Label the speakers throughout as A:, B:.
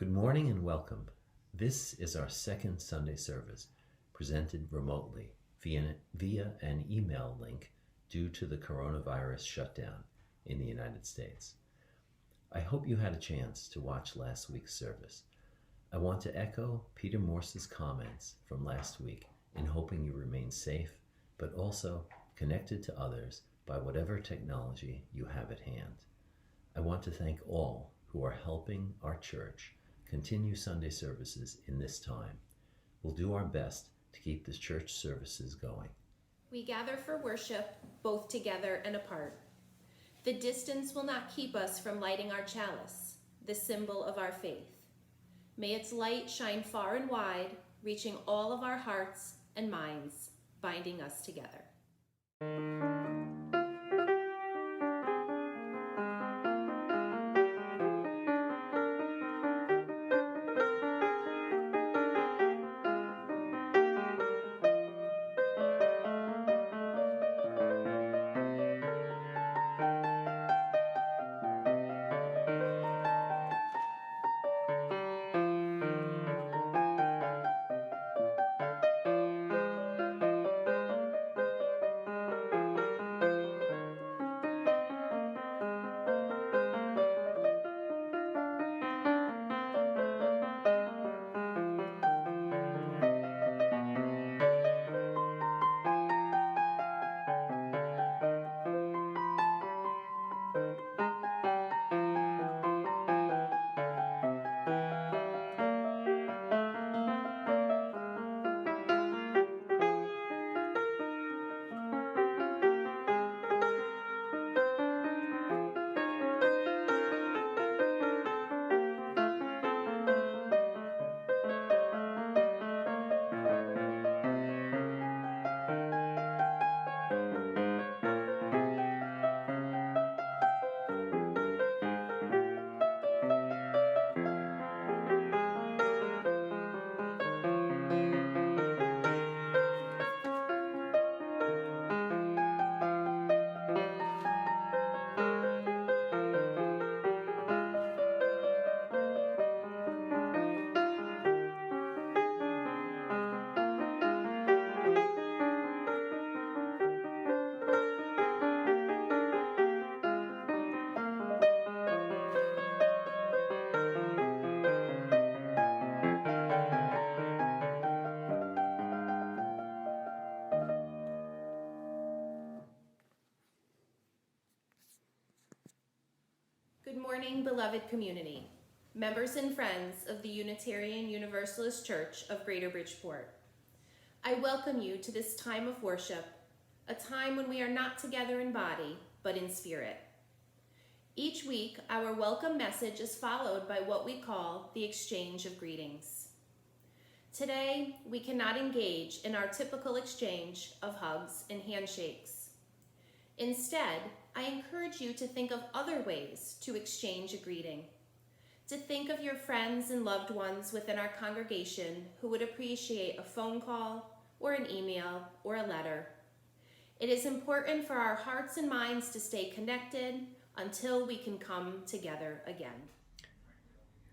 A: Good morning and welcome. This is our second Sunday service, presented remotely via an email link due to the coronavirus shutdown in the United States. I hope you had a chance to watch last week's service. I want to echo Peter Morse's comments from last week in hoping you remain safe, but also connected to others by whatever technology you have at hand. I want to thank all who are helping our church continue Sunday services in this time. We'll do our best to keep the church services going.
B: We gather for worship, both together and apart. The distance will not keep us from lighting our chalice, the symbol of our faith. May its light shine far and wide, reaching all of our hearts and minds, binding us together. Good morning, beloved community, members and friends of the Unitarian Universalist Church of Greater Bridgeport. I welcome you to this time of worship, a time when we are not together in body, but in spirit. Each week, our welcome message is followed by what we call the exchange of greetings. Today, we cannot engage in our typical exchange of hugs and handshakes. Instead, I encourage you to think of other ways to exchange a greeting, to think of your friends and loved ones within our congregation who would appreciate a phone call or an email or a letter. It is important for our hearts and minds to stay connected until we can come together again.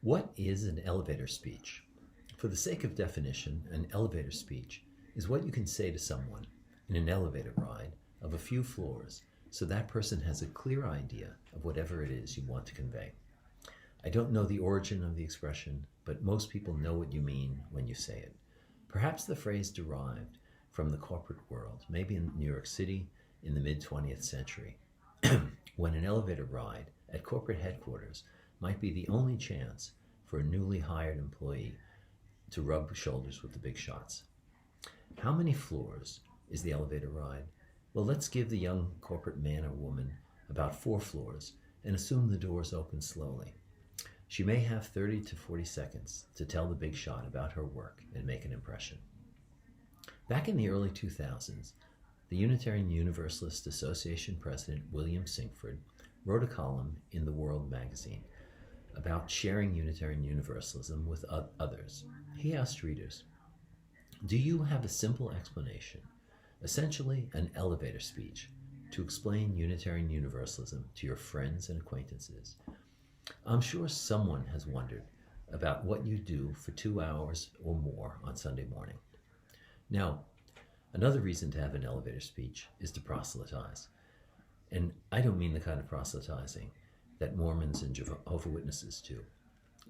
A: What is an elevator speech? For the sake of definition, an elevator speech is what you can say to someone in an elevator ride of a few floors so that person has a clear idea of whatever it is you want to convey. I don't know the origin of the expression, but most people know what you mean when you say it. Perhaps the phrase derived from the corporate world, maybe in New York City, in the mid-20th century, when an elevator ride at corporate headquarters might be the only chance for a newly hired employee to rub shoulders with the big shots. How many floors is the elevator ride? Well, let's give the young corporate man or woman about 4 floors and assume the doors open slowly. She may have 30 to 40 seconds to tell the big shot about her work and make an impression. Back in the early 2000s, the Unitarian Universalist Association president William Sinkford wrote a column in The World magazine about sharing Unitarian Universalism with others. He asked readers, "Do you have a simple explanation, essentially an elevator speech, to explain Unitarian Universalism to your friends and acquaintances? I'm sure someone has wondered about what you do for 2 hours or more on Sunday morning." Now, another reason to have an elevator speech is to proselytize. And I don't mean the kind of proselytizing that Mormons and Jehovah's Witnesses do.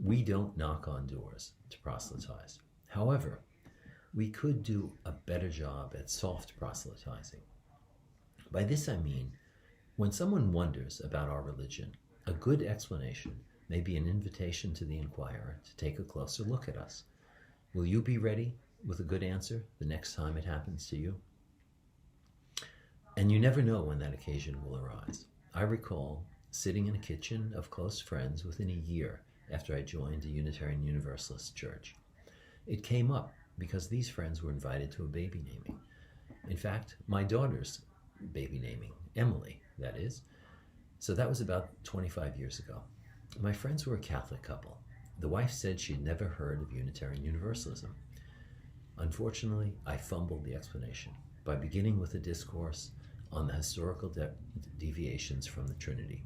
A: We don't knock on doors to proselytize. However, we could do a better job at soft proselytizing. By this I mean, when someone wonders about our religion, a good explanation may be an invitation to the inquirer to take a closer look at us. Will you be ready with a good answer the next time it happens to you? And you never know when that occasion will arise. I recall sitting in a kitchen of close friends within a year after I joined a Unitarian Universalist church. It came up because these friends were invited to a baby naming. In fact, my daughter's baby naming, Emily, that is. So that was about 25 years ago. My friends were a Catholic couple. The wife said she'd never heard of Unitarian Universalism. Unfortunately, I fumbled the explanation by beginning with a discourse on the historical deviations from the Trinity.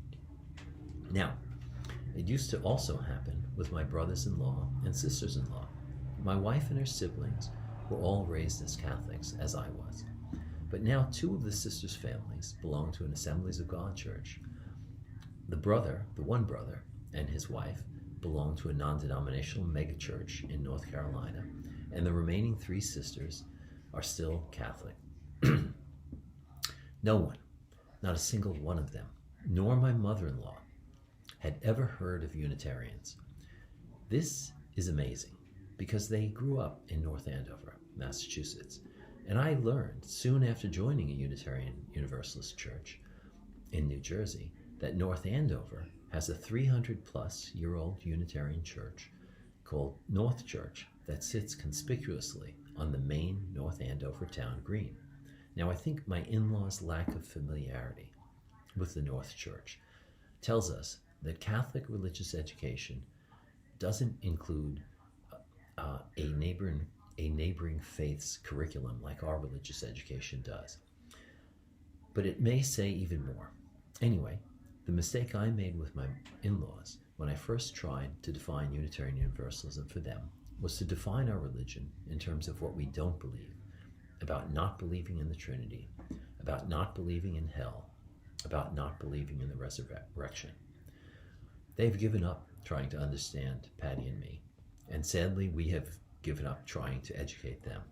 A: Now, it used to also happen with my brothers-in-law and sisters-in-law. My wife and her siblings were all raised as Catholics, as I was. But now 2 of the sisters' families belong to an Assemblies of God church. The one brother, and his wife belong to a non-denominational megachurch in North Carolina, and the remaining 3 sisters are still Catholic. No one, not a single one of them, nor my mother-in-law, had ever heard of Unitarians. This is amazing because they grew up in North Andover, Massachusetts, and I learned soon after joining a Unitarian Universalist church in New Jersey that North Andover has a 300-plus-year-old Unitarian church called North Church that sits conspicuously on the main North Andover town green. Now, I think my in-laws' lack of familiarity with the North Church tells us that Catholic religious education doesn't include a neighboring faith's curriculum like our religious education does. But it may say even more. Anyway, the mistake I made with my in-laws when I first tried to define Unitarian Universalism for them was to define our religion in terms of what we don't believe, about not believing in the Trinity, about not believing in hell, about not believing in the resurrection. They've given up trying to understand Patty and me, and sadly we have given up trying to educate them.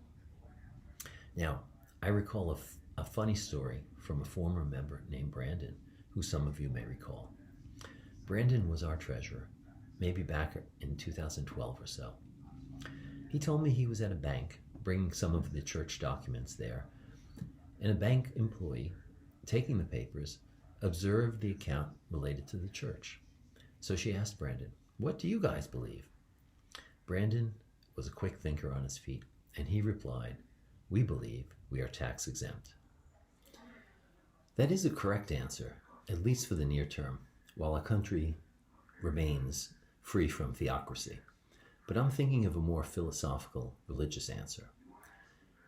A: Now, I recall a funny story from a former member named Brandon, who some of you may recall. Brandon was our treasurer, maybe back in 2012 or so. He told me he was at a bank bringing some of the church documents there, and a bank employee, taking the papers, observed the account related to the church. So she asked Brandon, "What do you guys believe?" Brandon was a quick thinker on his feet, and he replied, "We believe we are tax exempt." That is a correct answer, at least for the near term, while our country remains free from theocracy. But I'm thinking of a more philosophical, religious answer.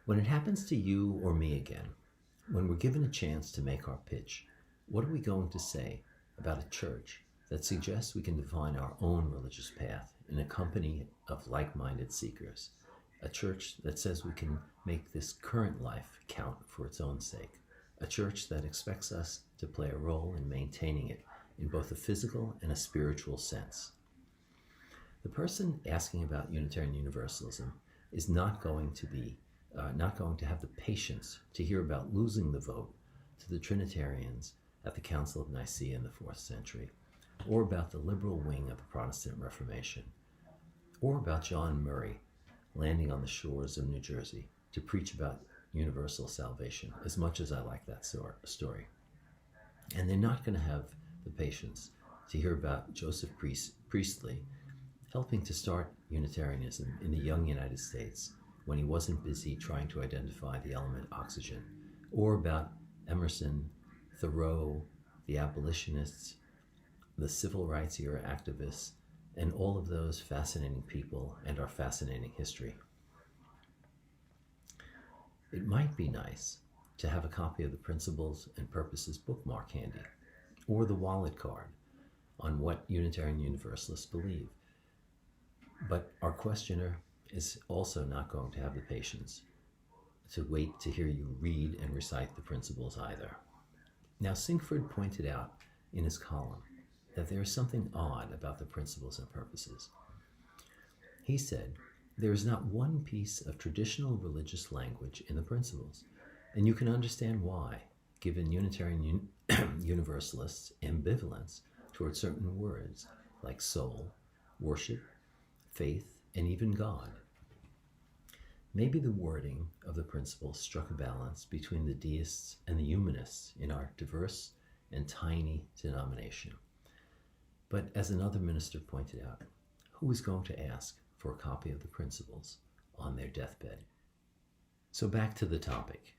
A: When it happens to you or me again, when we're given a chance to make our pitch, what are we going to say about a church that suggests we can define our own religious path in a company of like-minded seekers? A church that says we can make this current life count for its own sake. A church that expects us to play a role in maintaining it in both a physical and a spiritual sense. The person asking about Unitarian Universalism is not going to have the patience to hear about losing the vote to the Trinitarians at the Council of Nicaea in the 4th century, or about the liberal wing of the Protestant Reformation, or about John Murray landing on the shores of New Jersey to preach about universal salvation, as much as I like that story. And they're not going to have the patience to hear about Joseph Priestley helping to start Unitarianism in the young United States when he wasn't busy trying to identify the element oxygen, or about Emerson, Thoreau, the abolitionists, the civil rights era activists, and all of those fascinating people and our fascinating history. It might be nice to have a copy of the Principles and Purposes bookmark handy, or the wallet card on what Unitarian Universalists believe. But our questioner is also not going to have the patience to wait to hear you read and recite the principles either. Now, Sinkford pointed out in his column that there is something odd about the Principles and Purposes. He said, there is not one piece of traditional religious language in the Principles, and you can understand why, given Unitarian Universalists' ambivalence toward certain words like soul, worship, faith, and even God. Maybe the wording of the Principles struck a balance between the deists and the humanists in our diverse and tiny denomination. But as another minister pointed out, who is going to ask for a copy of the Principles on their deathbed? So back to the topic.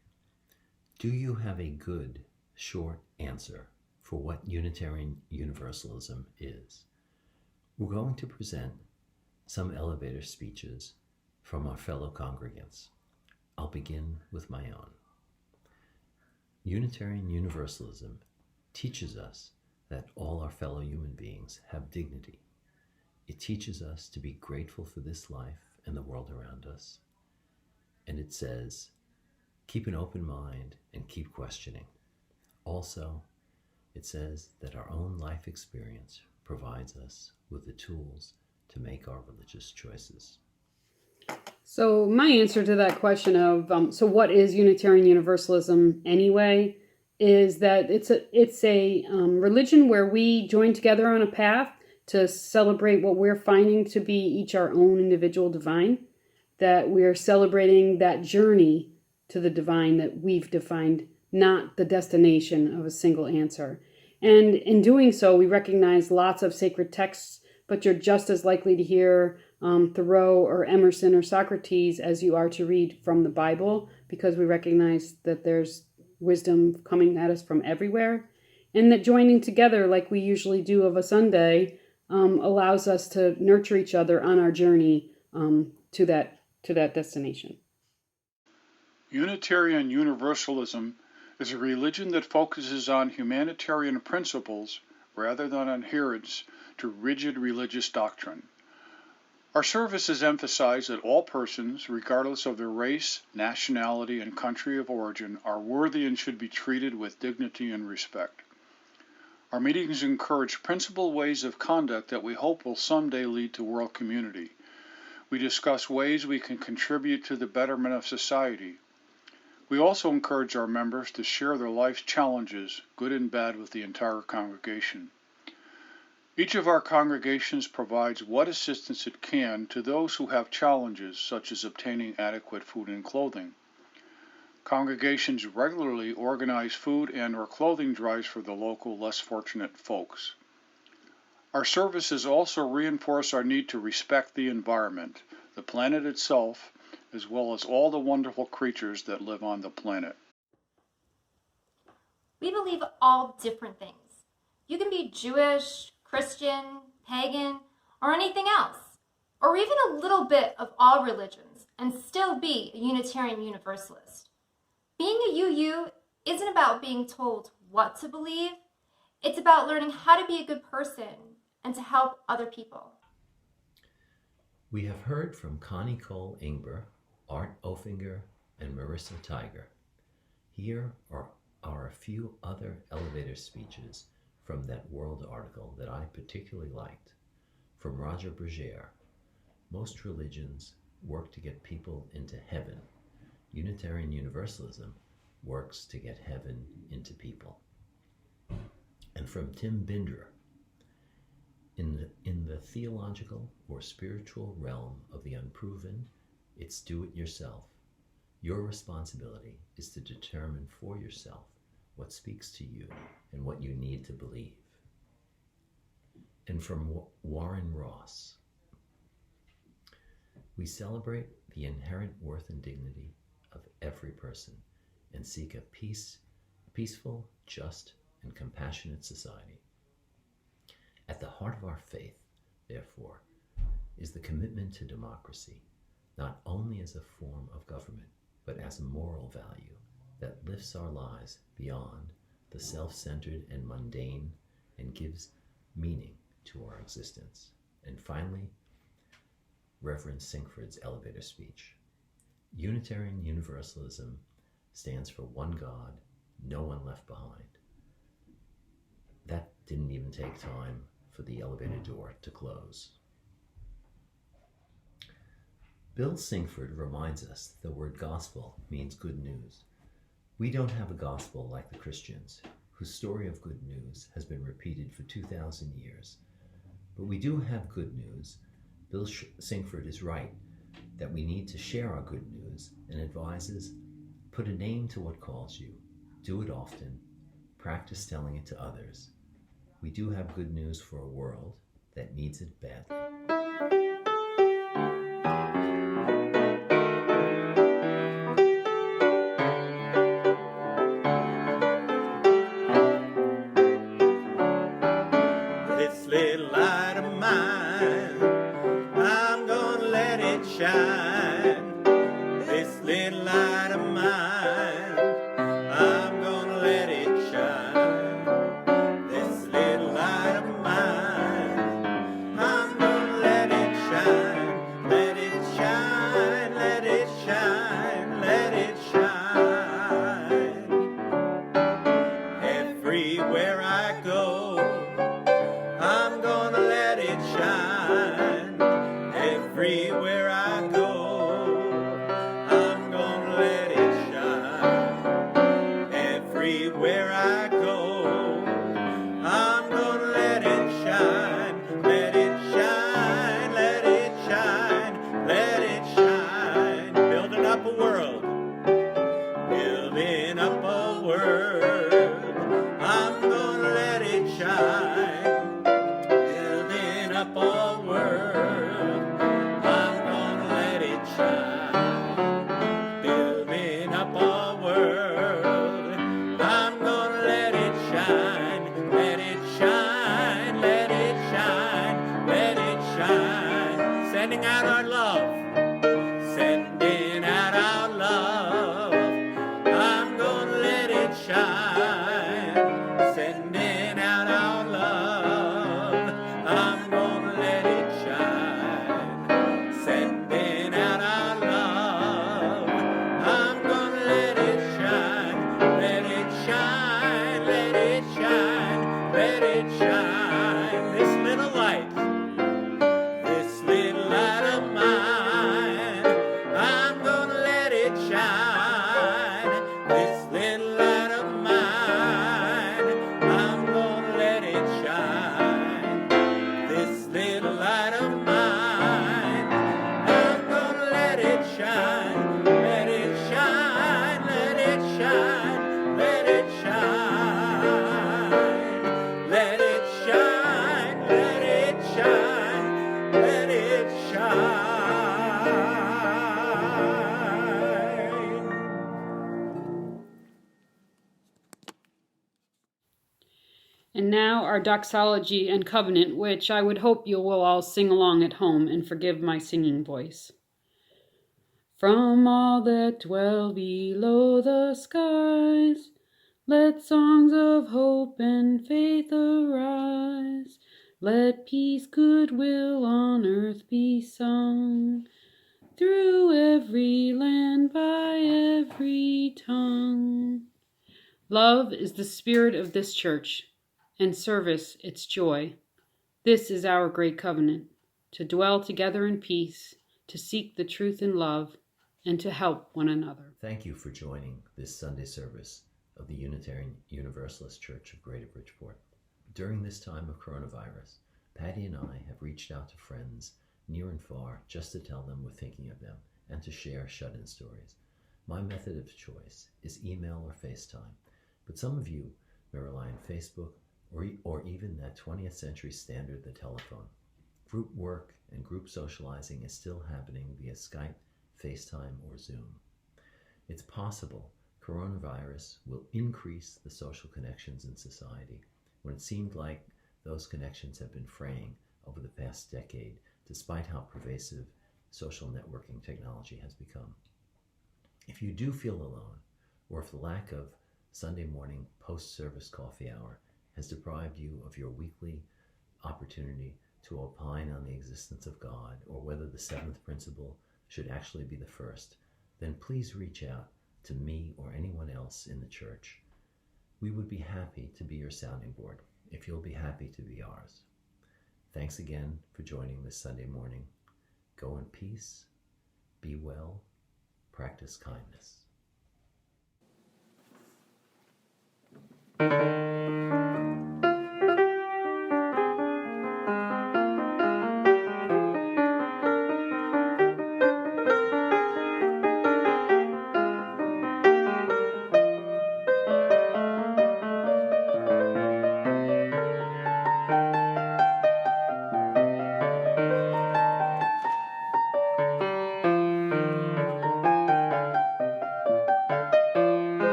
A: Do you have a good, short answer for what Unitarian Universalism is? We're going to present some elevator speeches from our fellow congregants. I'll begin with my own. Unitarian Universalism teaches us that all our fellow human beings have dignity. It teaches us to be grateful for this life and the world around us. And it says, keep an open mind and keep questioning. Also, it says that our own life experience provides us with the tools to make our religious choices.
C: So my answer to that question of, so what is Unitarian Universalism anyway, is that it's a religion where we join together on a path to celebrate what we're finding to be each our own individual divine, that we're celebrating that journey to the divine that we've defined, not the destination of a single answer. And in doing so, we recognize lots of sacred texts, but you're just as likely to hear Thoreau or Emerson or Socrates as you are to read from the Bible, because we recognize that there's wisdom coming at us from everywhere, and that joining together like we usually do of a Sunday allows us to nurture each other on our journey to that destination.
D: Unitarian Universalism is a religion that focuses on humanitarian principles rather than adherence to rigid religious doctrine. Our services emphasize that all persons, regardless of their race, nationality, and country of origin, are worthy and should be treated with dignity and respect. Our meetings encourage principled ways of conduct that we hope will someday lead to world community. We discuss ways we can contribute to the betterment of society. We also encourage our members to share their life's challenges, good and bad, with the entire congregation. Each of our congregations provides what assistance it can to those who have challenges, such as obtaining adequate food and clothing. Congregations regularly organize food and/or clothing drives for the local, less fortunate folks. Our services also reinforce our need to respect the environment, the planet itself, as well as all the wonderful creatures that live on the planet.
E: We believe all different things. You can be Jewish, Christian, pagan, or anything else, or even a little bit of all religions, and still be a Unitarian Universalist. Being a UU isn't about being told what to believe. It's about learning how to be a good person and to help other people.
A: We have heard from Connie Cole Ingber, Art Ofinger, and Marissa Tiger. Here are a few other elevator speeches from that World article that I particularly liked. From Roger Berger, most religions work to get people into heaven. Unitarian Universalism works to get heaven into people. And from Tim Binder, in the theological or spiritual realm of the unproven, it's do it yourself. Your responsibility is to determine for yourself what speaks to you and what you need to believe. And from Warren Ross, we celebrate the inherent worth and dignity of every person and seek a peaceful, just, and compassionate society. At the heart of our faith, therefore, is the commitment to democracy, not only as a form of government, but as a moral value that lifts our lives beyond the self-centered and mundane and gives meaning to our existence. And finally, Reverend Sinkford's elevator speech. Unitarian Universalism stands for one God, no one left behind. That didn't even take time for the elevator door to close. Bill Sinkford reminds us that the word gospel means good news. We don't have a gospel like the Christians, whose story of good news has been repeated for 2,000 years. But we do have good news. Bill Sinkford is right that we need to share our good news and advises, put a name to what calls you, do it often, practice telling it to others. We do have good news for a world that needs it badly.
F: This little light of mine, I'm gonna let it shine. This little light of mine, I'm gonna let it shine. This little light of mine, I'm gonna let it shine. Let it shine, let it shine, let it shine. Everywhere I go, I'm gonna let it shine. Everywhere I go, I'm gonna let it shine. Everywhere I go, I'm gonna let it shine. Let it shine, let it shine, let it shine. Building up a world, building up a world. I'm gonna let it shine. Building up a world, I'm gonna let it shine. Building up a world, I'm gonna let it shine. Let it shine, let it shine, let it shine. Sending out our love, sending out our love. I'm gonna let it shine. Sending out our love, I'm gonna let it shine. Sending out our love, I'm gonna let it shine. Let it shine, let it shine, let it shine. This little light, this little light of mine, I'm gonna let it shine. This little light of mine, I'm gonna let it shine. This little light of mine, I'm gonna let it shine. Let it shine, let it shine, let it shine. Let it shine, let it shine, let it shine.
C: And now our doxology and covenant, which I would hope you will all sing along at home and forgive my singing voice. From all that dwell below the skies, let songs of hope and faith arise. Let peace, goodwill on earth be sung, through every land, by every tongue. Love is the spirit of this church, and service its joy. This is our great covenant, to dwell together in peace, to seek the truth in love, and to help one another.
A: Thank you for joining this Sunday service of the Unitarian Universalist Church of Greater Bridgeport. During this time of coronavirus, Patty and I have reached out to friends near and far just to tell them we're thinking of them and to share shut-in stories. My method of choice is email or FaceTime, but some of you may rely on Facebook or even that 20th century standard, the telephone. Group work and group socializing is still happening via Skype, FaceTime, or Zoom. It's possible coronavirus will increase the social connections in society when it seemed like those connections have been fraying over the past decade, despite how pervasive social networking technology has become. If you do feel alone, or if the lack of Sunday morning post-service coffee hour has deprived you of your weekly opportunity to opine on the existence of God, or whether the seventh principle should actually be the first, then please reach out to me or anyone else in the church. We would be happy to be your sounding board if you'll be happy to be ours. Thanks again for joining this Sunday morning. Go in peace, be well, practice kindness.